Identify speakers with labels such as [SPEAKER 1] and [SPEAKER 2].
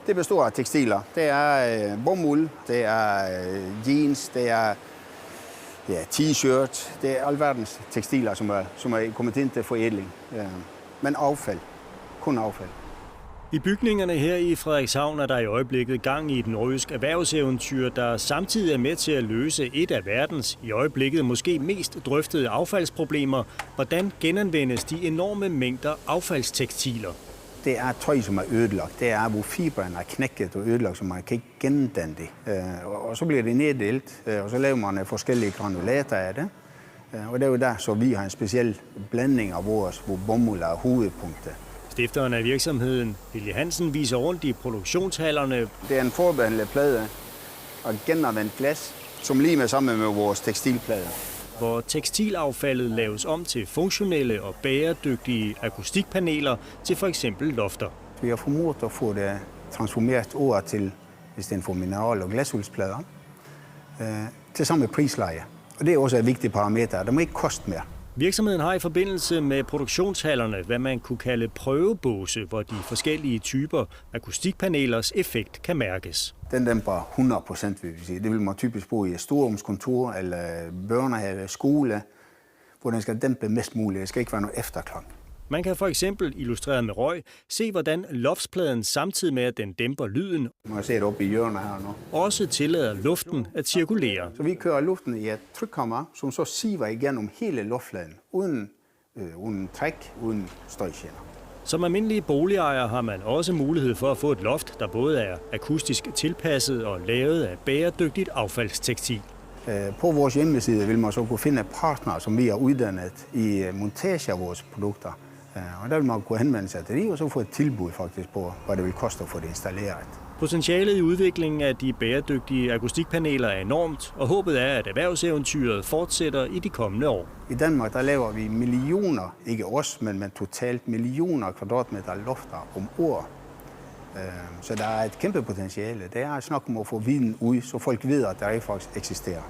[SPEAKER 1] Det består af tekstiler. Det er bomuld, det er jeans, det er t-shirts. Det er alverdens tekstiler, som er kommet ind til forædling. Men affald. Kun affald.
[SPEAKER 2] I bygningerne her i Frederikshavn er der i øjeblikket gang i et nordjysk erhvervseventyr, der samtidig er med til at løse et af verdens i øjeblikket måske mest drøftede affaldsproblemer. Hvordan genanvendes de enorme mængder affaldstekstiler?
[SPEAKER 1] Det er tøj, som er ødelagt. Det er, hvor fiberen er knækket og ødelagt, så man kan ikke gendanne det. Og så bliver det neddelt, og så laver man forskellige granulater af det. Og det er jo der, så vi har en speciel blanding af vores, hvor bomuld er hovedpunktet.
[SPEAKER 2] Stifteren af virksomheden, Helge Hansen, viser rundt i produktionshallerne.
[SPEAKER 1] Det er en forbehandlet plade og genanvendt glas, som limer sammen med vores tekstilplader.
[SPEAKER 2] Hvor tekstilaffaldet laves om til funktionelle og bæredygtige akustikpaneler til f.eks. lofter.
[SPEAKER 1] Vi har formået at få det transformeret over til, i stedet for mineral- og glasuldsplader, til samme prisleje. Og det er også et vigtigt parameter. Det må ikke koste mere.
[SPEAKER 2] Virksomheden har i forbindelse med produktionshallerne, hvad man kunne kalde prøvebåse, hvor de forskellige typer akustikpanelers effekt kan mærkes.
[SPEAKER 1] Den dæmper 100%, vil vi sige. Det vil man typisk bruge i et storrumskontor eller børnehave, skole, hvor den skal dæmpe mest muligt. Det skal ikke være noget efterklang.
[SPEAKER 2] Man kan for eksempel, illustreret med røg, se hvordan loftspladen samtidig med, at den dæmper lyden,
[SPEAKER 1] Man kan se det oppe i hjørnet her nu.
[SPEAKER 2] også tillader luften at cirkulere.
[SPEAKER 1] Så vi kører luften i et trykkammer, som så siver igennem hele luftfladen, uden træk, uden støjgener.
[SPEAKER 2] Som almindelige boligejere har man også mulighed for at få et loft, der både er akustisk tilpasset og lavet af bæredygtigt affaldstekstil.
[SPEAKER 1] På vores hjemmeside vil man så kunne finde partnere, som vi har uddannet i montage af vores produkter. Og der vil man kunne henvende sig til det, og så få et tilbud faktisk på, hvad det vil koste at få det installeret.
[SPEAKER 2] Potentialet i udviklingen af de bæredygtige akustikpaneler er enormt, og håbet er, at erhvervseventyret fortsætter i de kommende år.
[SPEAKER 1] I Danmark der laver vi millioner, ikke os, men totalt millioner kvadratmeter lofter om året. Så der er et kæmpe potentiale. Det er at snakke om at få viden ud, så folk ved, at der faktisk eksisterer.